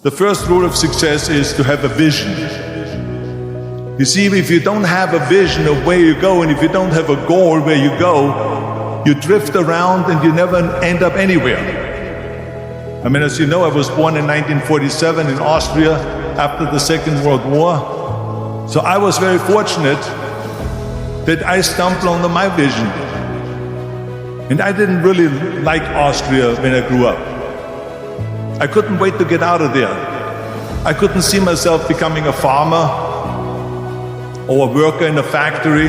The first rule of success is to have a vision. You see, if you don't have a vision of where you go, and if you don't have a goal where you go, you drift around and you never end up anywhere. I mean, as you know, I was born in 1947 in Austria after the Second World War. So I was very fortunate that I stumbled onto my vision. And I didn't really like Austria when I grew up. I couldn't wait to get out of there. I couldn't see myself becoming a farmer or a worker in a factory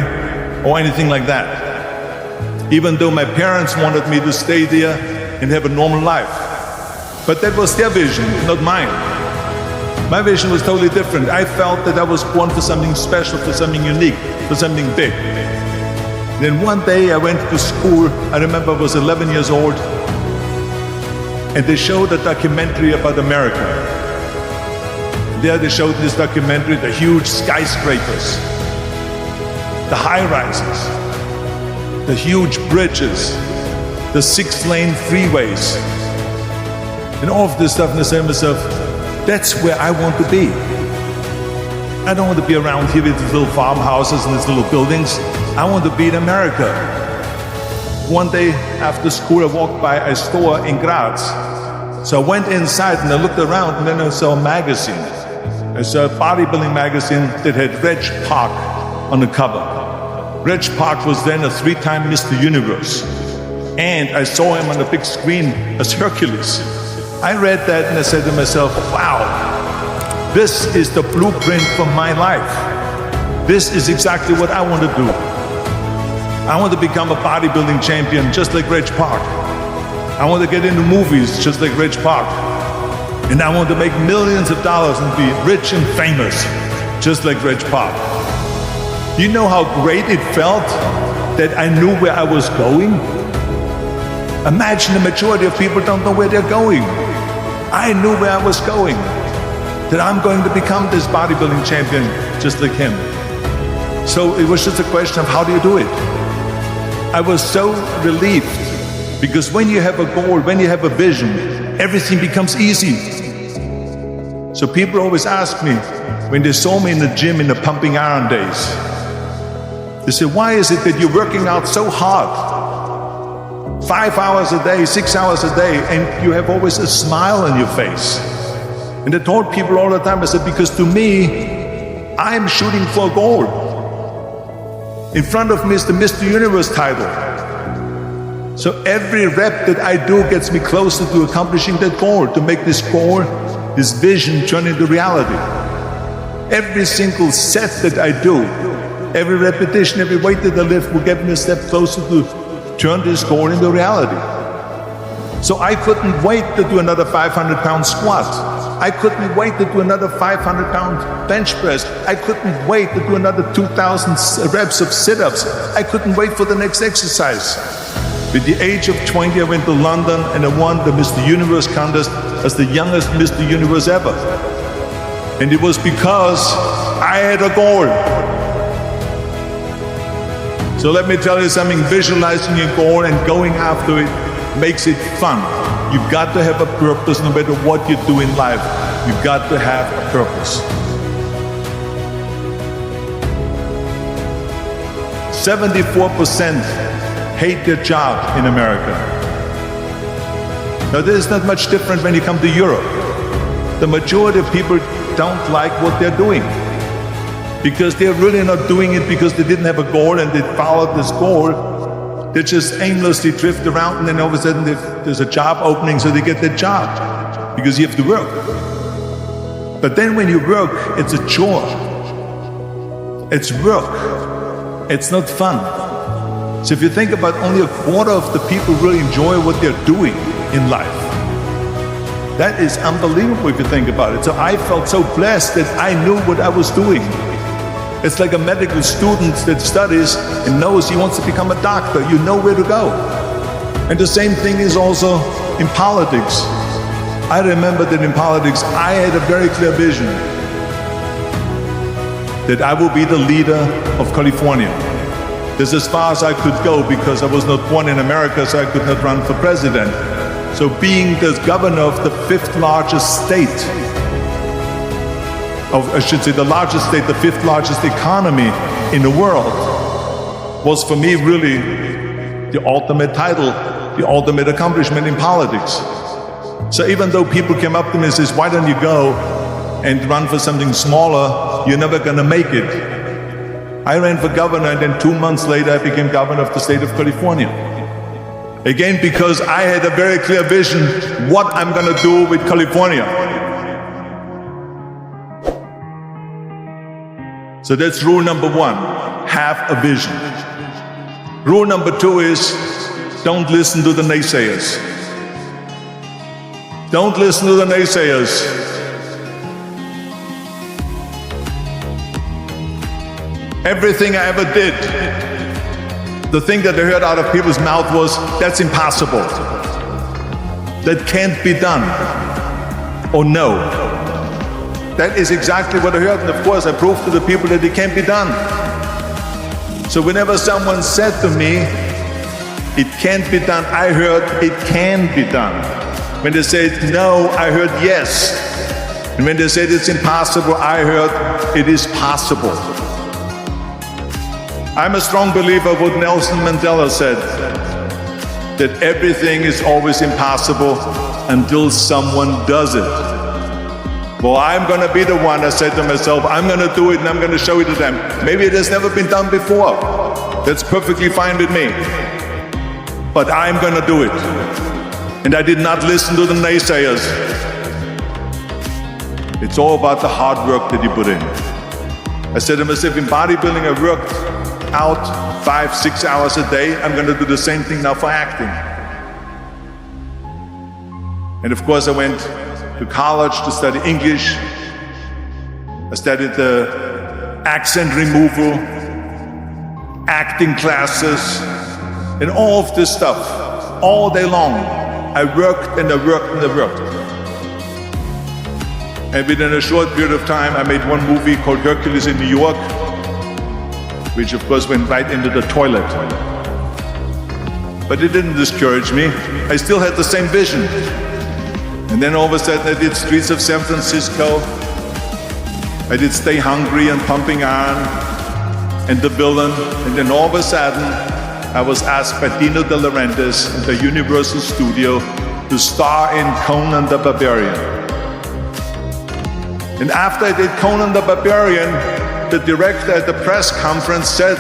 or anything like that, even though my parents wanted me to stay there and have a normal life. But that was their vision, not mine. My vision was totally different. I felt that I was born for something special, for something unique, for something big. Then one day I went to school. I remember I was 11 years old, and they showed a documentary about America. There they showed this documentary, the huge skyscrapers, the high-rises, the huge bridges, the 6-lane freeways, and all of this stuff. And I said to myself, that's where I want to be. I don't want to be around here with these little farmhouses and these little buildings. I want to be in America. One day after school, I walked by a store in Graz. So I went inside and I looked around, and then I saw a magazine. I saw a bodybuilding magazine that had Reg Park on the cover. Reg Park was then a 3-time Mr. Universe. And I saw him on the big screen as Hercules. I read that and I said to myself, wow, this is the blueprint for my life. This is exactly what I want to do. I want to become a bodybuilding champion just like Reg Park. I want to get into movies just like Reg Park. And I want to make millions of dollars and be rich and famous just like Reg Park. You know how great it felt that I knew where I was going? Imagine the majority of people don't know where they're going. I knew where I was going, that I'm going to become this bodybuilding champion just like him. So it was just a question of how do you do it? I was so relieved, because when you have a goal, when you have a vision, everything becomes easy. So people always ask me, when they saw me in the gym in the pumping iron days, they say, why is it that you're working out so hard? 5 hours a day, 6 hours a day, and you have always a smile on your face. And I told people all the time, I said, because to me, I'm shooting for a goal. In front of me is the Mr. Universe title. So every rep that I do gets me closer to accomplishing that goal, to make this goal, this vision turn into reality. Every single set that I do, every repetition, every weight that I lift will get me a step closer to turn this goal into reality. So I couldn't wait to do another 500-pound squat. I couldn't wait to do another 500-pound bench press. I couldn't wait to do another 2,000 reps of sit-ups. I couldn't wait for the next exercise. At the age of 20, I went to London and I won the Mr. Universe contest as the youngest Mr. Universe ever. And it was because I had a goal. So let me tell you something, visualizing your goal and going after it makes it fun. You've got to have a purpose no matter what you do in life. You've got to have a purpose. 74% hate their job in America. Now this is not much different when you come to Europe. The majority of people don't like what they're doing, because they're really not doing it because they didn't have a goal and they followed this goal. They just aimlessly drift around, and then all of a sudden there's a job opening, so they get that job because you have to work. But then when you work, it's a chore. It's work. It's not fun. So if you think about, only a quarter of the people really enjoy what they're doing in life. That is unbelievable if you think about it. So I felt so blessed that I knew what I was doing. It's like a medical student that studies and knows he wants to become a doctor. You know where to go. And the same thing is also in politics. I remember that in politics, I had a very clear vision that I will be the leader of California. That's as far as I could go, because I was not born in America, so I could not run for president. So being the governor of the fifth largest state, I should say the largest state, the fifth largest economy in the world, was for me really the ultimate title, the ultimate accomplishment in politics. So even though people came up to me and says, why don't you go and run for something smaller, you're never gonna make it. I ran for governor, and then 2 months later I became governor of the state of California. Again, because I had a very clear vision what I'm gonna do with California. So that's rule number one, have a vision. Rule number two is, don't listen to the naysayers. Don't listen to the naysayers. Everything I ever did, the thing that I heard out of people's mouth was, that's impossible. That can't be done. Or no. That is exactly what I heard, and of course I proved to the people that it can't be done. So whenever someone said to me, it can't be done, I heard, it can be done. When they said no, I heard yes. And when they said it's impossible, I heard it is possible. I'm a strong believer of what Nelson Mandela said, that everything is always impossible until someone does it. Well, I'm gonna be the one, I said to myself, I'm gonna do it and I'm gonna show it to them. Maybe it has never been done before. That's perfectly fine with me. But I'm gonna do it. And I did not listen to the naysayers. It's all about the hard work that you put in. I said to myself, in bodybuilding I worked out 5-6 hours a day. I'm gonna do the same thing now for acting. And of course I went to college to study English. I studied the accent removal, acting classes, and all of this stuff, all day long. I worked and I worked and I worked. And within a short period of time, I made one movie called Hercules in New York, which of course went right into the toilet. But it didn't discourage me. I still had the same vision. And then all of a sudden I did Streets of San Francisco. I did Stay Hungry and Pumping Iron and The Villain. And then all of a sudden I was asked by Dino De Laurentiis in the Universal Studio to star in Conan the Barbarian. And after I did Conan the Barbarian, the director at the press conference said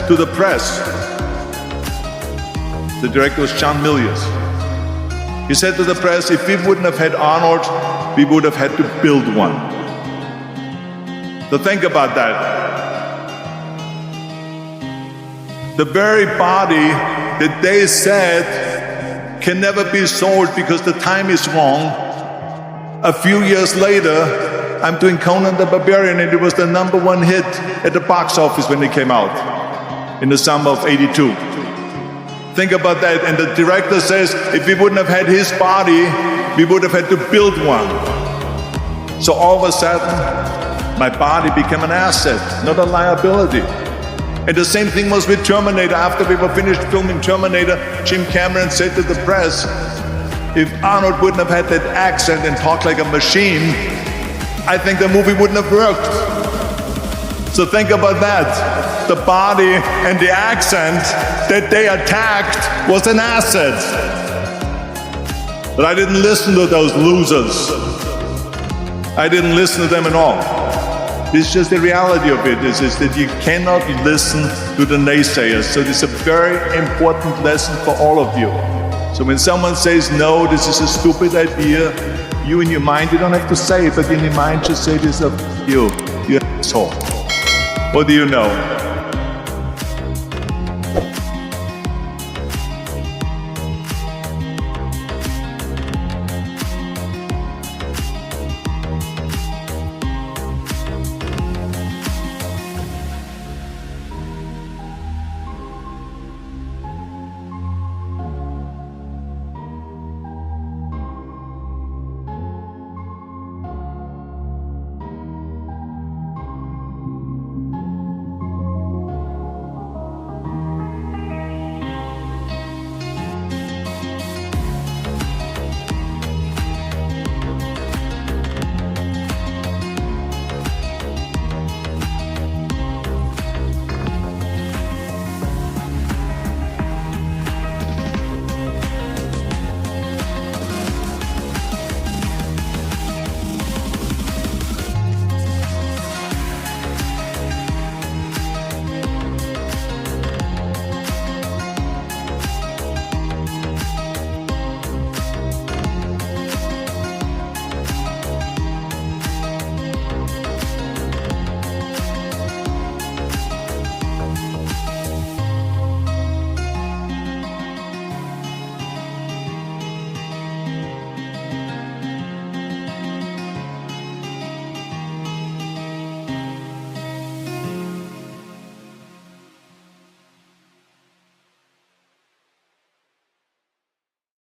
to the press, the director was John Milius, he said to the press, if we wouldn't have had Arnold, we would have had to build one. So think about that. The very body that they said can never be sold because the time is wrong, a few years later, I'm doing Conan the Barbarian, and it was the #1 hit at the box office when it came out in the summer of '82. Think about that. And the director says, if we wouldn't have had his body, we would have had to build one. So all of a sudden, my body became an asset, not a liability. And the same thing was with Terminator. After we were finished filming Terminator, Jim Cameron said to the press, if Arnold wouldn't have had that accent and talked like a machine, I think the movie wouldn't have worked. So think about that. The body and the accent that they attacked was an asset. But I didn't listen to those losers. I didn't listen to them at all. It's just the reality of it is that you cannot listen to the naysayers. So this is a very important lesson for all of you. So when someone says, no, this is a stupid idea, you in your mind, you don't have to say it, but in your mind just say this of you asshole. What do you know?